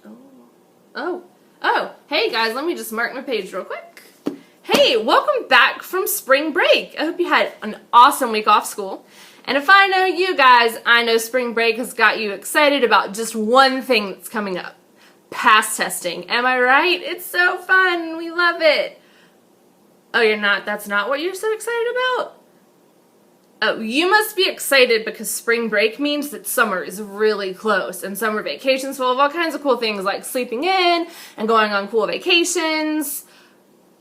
Oh, hey guys, let me just mark my page real quick. Hey, welcome back from spring break. I hope you had an awesome week off school. And if I know you guys, I know spring break has got you excited about just one thing that's coming up. Pass testing. Am I right? It's so fun. We love it. Oh, you're not? That's not what you're so excited about? Oh, you must be excited because spring break means that summer is really close, and summer vacations full of all kinds of cool things like sleeping in and going on cool vacations.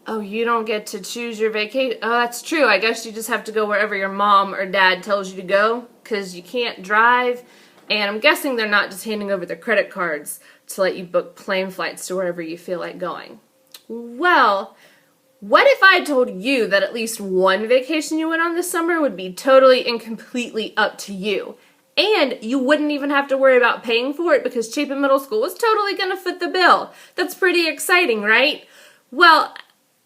Oh, you don't get to choose your vacation. Oh, that's true. I guess you just have to go wherever your mom or dad tells you to go because you can't drive. And I'm guessing they're not just handing over their credit cards to let you book plane flights to wherever you feel like going. Well, what if I told you that at least one vacation you went on this summer would be totally and completely up to you? And you wouldn't even have to worry about paying for it because Chapin Middle School was totally going to foot the bill. That's pretty exciting, right? Well,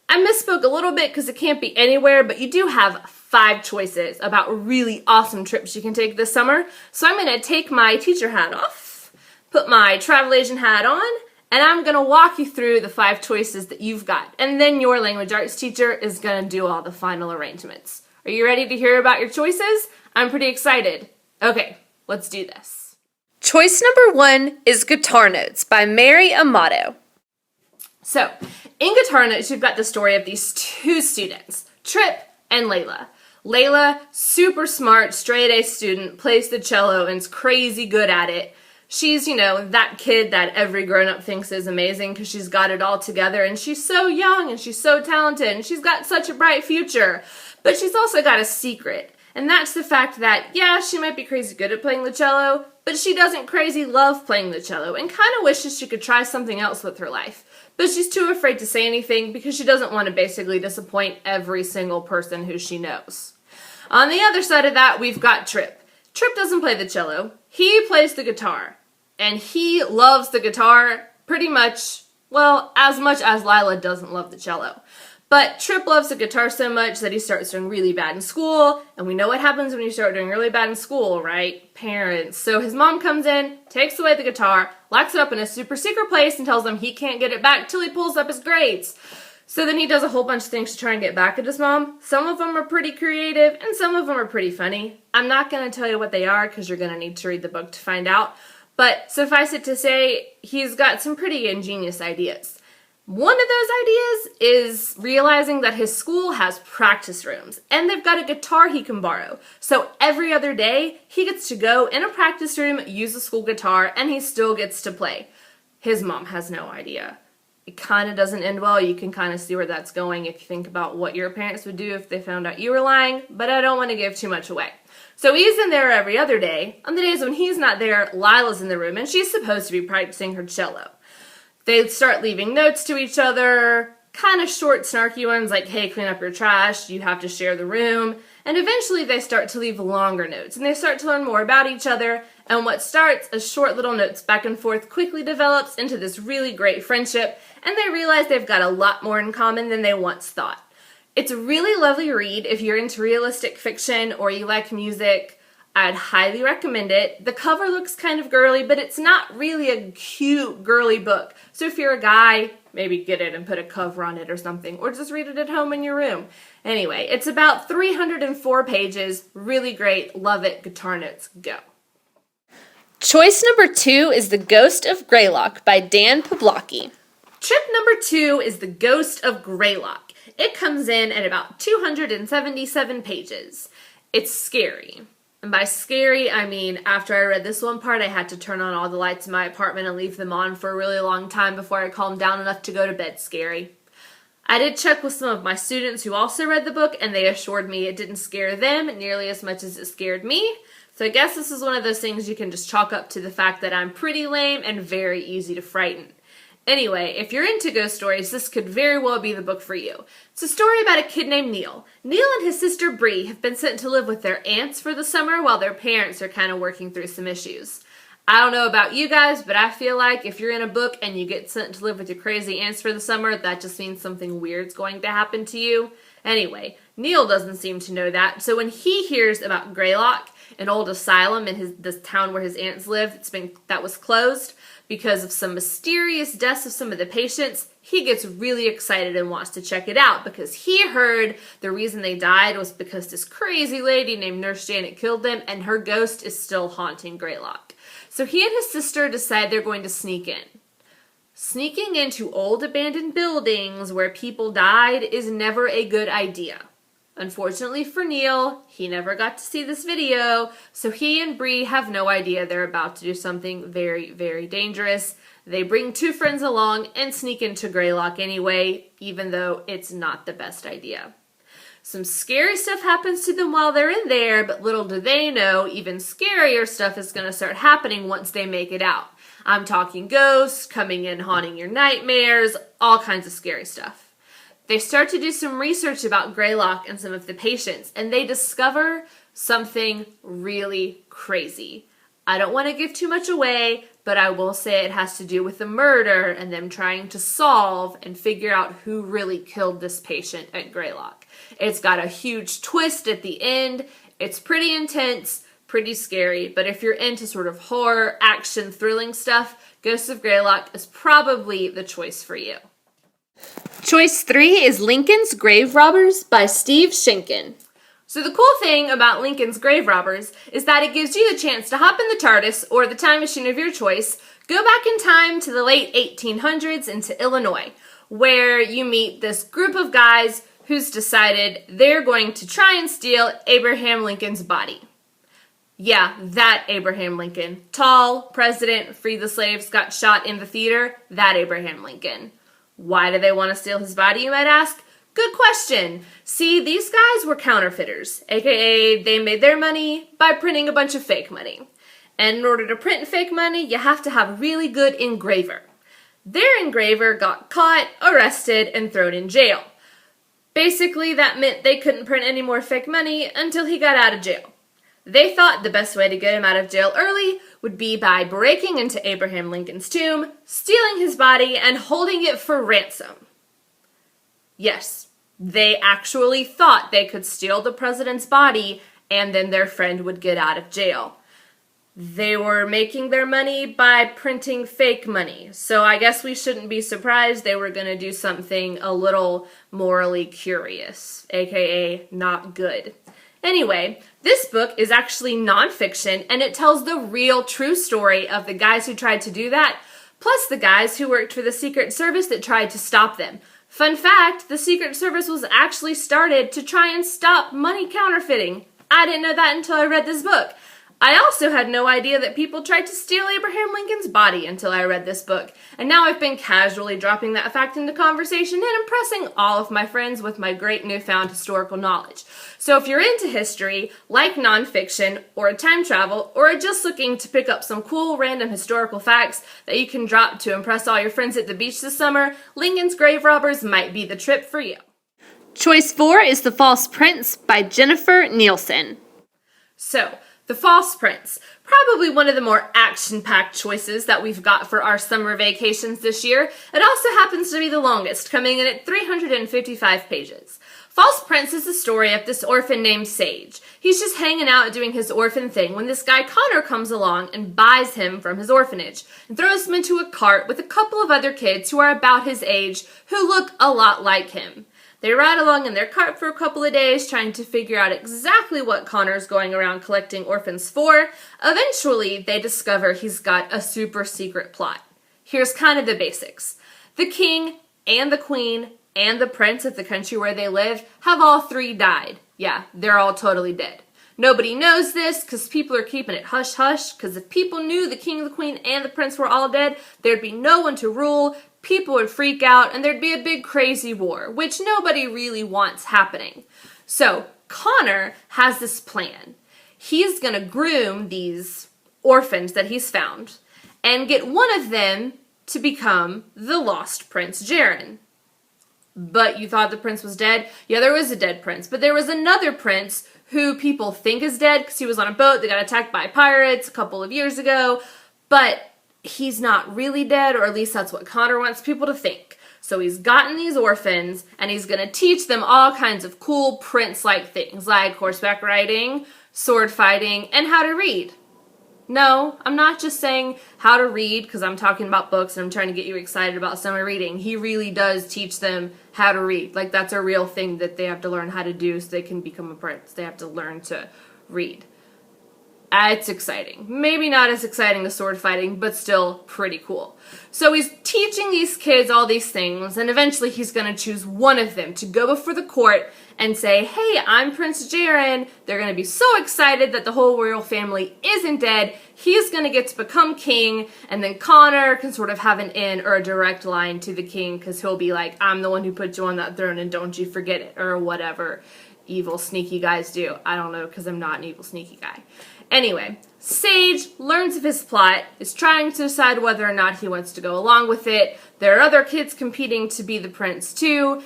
I misspoke a little bit because it can't be anywhere, but you do have 5 choices about really awesome trips you can take this summer. So I'm going to take my teacher hat off, put my travel agent hat on, and I'm going to walk you through the 5 choices that you've got. And then your language arts teacher is going to do all the final arrangements. Are you ready to hear about your choices? I'm pretty excited. Okay, let's do this. Choice number 1 is Guitar Notes by Mary Amato. So, in Guitar Notes, you've got the story of these 2 students, Trip and Layla. Layla, super smart, straight-A student, plays the cello and is crazy good at it. She's, that kid that every grown-up thinks is amazing because she's got it all together and she's so young and she's so talented and she's got such a bright future. But she's also got a secret, and that's the fact that, yeah, she might be crazy good at playing the cello, but she doesn't crazy love playing the cello and kind of wishes she could try something else with her life. But she's too afraid to say anything because she doesn't want to basically disappoint every single person who she knows. On the other side of that, we've got Trip. Trip doesn't play the cello. He plays the guitar. And he loves the guitar pretty much, well, as much as Lila doesn't love the cello. But Trip loves the guitar so much that he starts doing really bad in school. And we know what happens when you start doing really bad in school, right? Parents. So his mom comes in, takes away the guitar, locks it up in a super secret place, and tells him he can't get it back till he pulls up his grades. So then he does a whole bunch of things to try and get back at his mom. Some of them are pretty creative, and some of them are pretty funny. I'm not going to tell you what they are because you're going to need to read the book to find out. But suffice it to say, he's got some pretty ingenious ideas. One of those ideas is realizing that his school has practice rooms, and they've got a guitar he can borrow. So every other day, he gets to go in a practice room, use a school guitar, and he still gets to play. His mom has no idea. It kind of doesn't end well. You can kind of see where that's going if you think about what your parents would do if they found out you were lying, but I don't want to give too much away. So he's in there every other day. On the days when he's not there, Lila's in the room, and she's supposed to be practicing her cello. They start leaving notes to each other, kind of short, snarky ones like, hey, clean up your trash, you have to share the room. And eventually they start to leave longer notes, and they start to learn more about each other. And what starts as short little notes back and forth quickly develops into this really great friendship, and they realize they've got a lot more in common than they once thought. It's a really lovely read if you're into realistic fiction or you like music. I'd highly recommend it. The cover looks kind of girly, but it's not really a cute, girly book. So if you're a guy, maybe get it and put a cover on it or something, or just read it at home in your room. Anyway, it's about 304 pages. Really great. Love it. Guitar Notes, go. Choice number 2 is The Ghost of Greylock by Dan Pawlowski. Trip number 2 is The Ghost of Greylock. It comes in at about 277 pages. It's scary. And by scary, I mean after I read this one part, I had to turn on all the lights in my apartment and leave them on for a really long time before I calmed down enough to go to bed scary. I did check with some of my students who also read the book, and they assured me it didn't scare them nearly as much as it scared me. So I guess this is one of those things you can just chalk up to the fact that I'm pretty lame and very easy to frighten. Anyway, if you're into ghost stories, this could very well be the book for you. It's a story about a kid named Neil. Neil and his sister Bree have been sent to live with their aunts for the summer while their parents are kind of working through some issues. I don't know about you guys, but I feel like if you're in a book and you get sent to live with your crazy aunts for the summer, that just means something weird's going to happen to you. Anyway, Neil doesn't seem to know that, so when he hears about Greylock, an old asylum in this town where his aunts lived, that was closed because of some mysterious deaths of some of the patients, he gets really excited and wants to check it out because he heard the reason they died was because this crazy lady named Nurse Janet killed them, and her ghost is still haunting Greylock. So he and his sister decide they're going to sneak in. Sneaking into old abandoned buildings where people died is never a good idea. Unfortunately for Neil, he never got to see this video, so he and Bree have no idea they're about to do something very, very dangerous. They bring 2 friends along and sneak into Greylock anyway, even though it's not the best idea. Some scary stuff happens to them while they're in there, but little do they know, even scarier stuff is going to start happening once they make it out. I'm talking ghosts, coming in haunting your nightmares, all kinds of scary stuff. They start to do some research about Greylock and some of the patients, and they discover something really crazy. I don't want to give too much away, but I will say it has to do with the murder and them trying to solve and figure out who really killed this patient at Greylock. It's got a huge twist at the end. It's pretty intense, pretty scary, but if you're into sort of horror, action, thrilling stuff, Ghosts of Greylock is probably the choice for you. Choice 3 is Lincoln's Grave Robbers by Steve Schenken. So the cool thing about Lincoln's Grave Robbers is that it gives you the chance to hop in the TARDIS or the time machine of your choice, go back in time to the late 1800s into Illinois, where you meet this group of guys who's decided they're going to try and steal Abraham Lincoln's body. Yeah, that Abraham Lincoln. Tall, president, freed the slaves, got shot in the theater, that Abraham Lincoln. Why do they want to steal his body, you might ask? Good question. See, these guys were counterfeiters, aka they made their money by printing a bunch of fake money. And in order to print fake money, you have to have a really good engraver. Their engraver got caught, arrested, and thrown in jail. Basically, that meant they couldn't print any more fake money until he got out of jail. They thought the best way to get him out of jail early would be by breaking into Abraham Lincoln's tomb, stealing his body, and holding it for ransom. Yes, they actually thought they could steal the president's body and then their friend would get out of jail. They were making their money by printing fake money, so I guess we shouldn't be surprised they were going to do something a little morally curious, aka not good. Anyway, this book is actually nonfiction, and it tells the real true story of the guys who tried to do that, plus the guys who worked for the Secret Service that tried to stop them. Fun fact, the Secret Service was actually started to try and stop money counterfeiting. I didn't know that until I read this book. I also had no idea that people tried to steal Abraham Lincoln's body until I read this book, and now I've been casually dropping that fact into conversation and impressing all of my friends with my great newfound historical knowledge. So if you're into history, like nonfiction, or time travel, or are just looking to pick up some cool random historical facts that you can drop to impress all your friends at the beach this summer, Lincoln's Grave Robbers might be the trip for you. Choice 4 is The False Prince by Jennifer Nielsen. So, The False Prince, probably one of the more action-packed choices that we've got for our summer vacations this year. It also happens to be the longest, coming in at 355 pages. False Prince is the story of this orphan named Sage. He's just hanging out doing his orphan thing when this guy Connor comes along and buys him from his orphanage and throws him into a cart with a couple of other kids who are about his age who look a lot like him. They ride along in their cart for a couple of days trying to figure out exactly what Connor's going around collecting orphans for. Eventually, they discover he's got a super secret plot. Here's kind of the basics. The king and the queen and the prince of the country where they live have all 3 died. Yeah, they're all totally dead. Nobody knows this because people are keeping it hush-hush, because if people knew the king, the queen, and the prince were all dead, there'd be no one to rule, people would freak out, and there'd be a big crazy war, which nobody really wants happening. So, Connor has this plan. He's gonna groom these orphans that he's found and get one of them to become the lost Prince Jaren. But you thought the prince was dead? Yeah, there was a dead prince, but there was another prince who people think is dead because he was on a boat that got attacked by pirates a couple of years ago, but he's not really dead, or at least that's what Connor wants people to think. So he's gotten these orphans, and he's going to teach them all kinds of cool prince-like things, like horseback riding, sword fighting, and how to read. No, I'm not just saying how to read because I'm talking about books and I'm trying to get you excited about summer reading. He really does teach them how to read. Like, that's a real thing that they have to learn how to do so they can become a prince. They have to learn to read. It's exciting. Maybe not as exciting as sword fighting, but still pretty cool. So he's teaching these kids all these things, and eventually he's going to choose one of them to go before the court and say, hey, I'm Prince Jaren. They're going to be so excited that the whole royal family isn't dead. He's going to get to become king, and then Connor can sort of have an in or a direct line to the king because he'll be like, I'm the one who put you on that throne and don't you forget it, or whatever evil, sneaky guys do. I don't know because I'm not an evil, sneaky guy. Anyway, Sage learns of his plot, is trying to decide whether or not he wants to go along with it. There are other kids competing to be the prince too.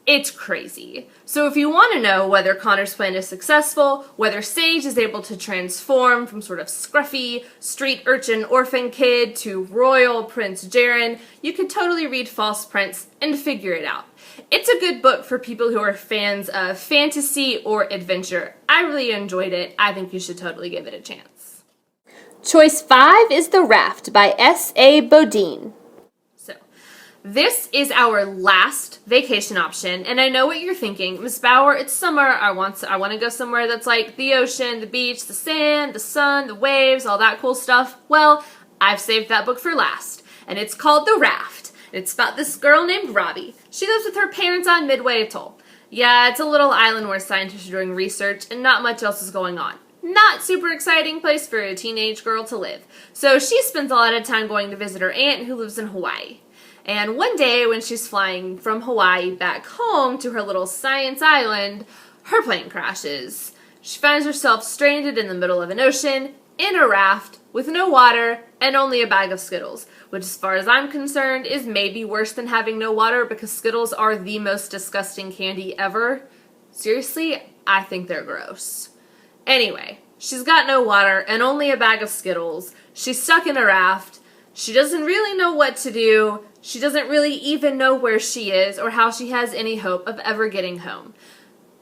It's crazy. So if you want to know whether Connor's plan is successful, whether Sage is able to transform from sort of scruffy, street urchin orphan kid to royal Prince Jaren, you could totally read False Prince and figure it out. It's a good book for people who are fans of fantasy or adventure. I really enjoyed it. I think you should totally give it a chance. Choice 5 is The Raft by S.A. Bodine. So, this is our last vacation option, and I know what you're thinking. Miss Bauer, it's summer. I want to go somewhere that's like the ocean, the beach, the sand, the sun, the waves, all that cool stuff. Well, I've saved that book for last, and it's called The Raft. It's about this girl named Robbie. She lives with her parents on Midway Atoll. Yeah, it's a little island where scientists are doing research and not much else is going on. Not super exciting place for a teenage girl to live. So she spends a lot of time going to visit her aunt who lives in Hawaii. And one day when she's flying from Hawaii back home to her little science island, her plane crashes. She finds herself stranded in the middle of an ocean, in a raft, with no water, and only a bag of Skittles, which as far as I'm concerned is maybe worse than having no water because Skittles are the most disgusting candy ever. Seriously, I think they're gross. Anyway, she's got no water and only a bag of Skittles. She's stuck in a raft. She doesn't really know what to do. She doesn't really even know where she is or how she has any hope of ever getting home.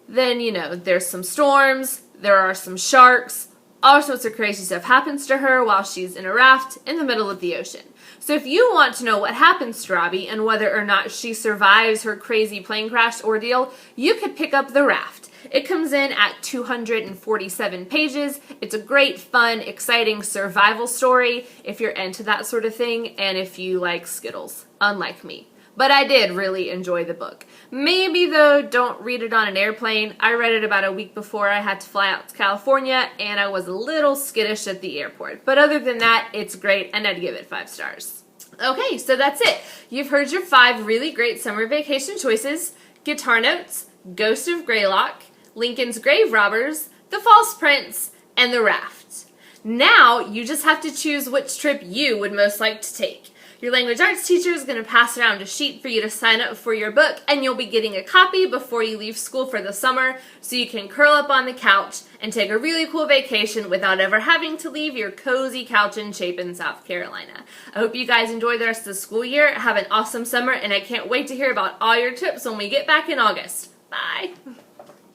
Then, there's some storms, there are some sharks, all sorts of crazy stuff happens to her while she's in a raft in the middle of the ocean. So if you want to know what happens to Robbie and whether or not she survives her crazy plane crash ordeal, you could pick up The Raft. It comes in at 247 pages. It's a great, fun, exciting survival story if you're into that sort of thing and if you like Skittles, unlike me. But I did really enjoy the book. Maybe, though, don't read it on an airplane. I read it about a week before I had to fly out to California, and I was a little skittish at the airport. But other than that, it's great, and I'd give it 5 stars. Okay, so that's it. You've heard your 5 really great summer vacation choices: Guitar Notes, Ghost of Greylock, Lincoln's Grave Robbers, The False Prince, and The Raft. Now, you just have to choose which trip you would most like to take. Your language arts teacher is going to pass around a sheet for you to sign up for your book, and you'll be getting a copy before you leave school for the summer so you can curl up on the couch and take a really cool vacation without ever having to leave your cozy couch in Chapin, South Carolina. I hope you guys enjoy the rest of the school year, have an awesome summer, and I can't wait to hear about all your trips when we get back in August. Bye!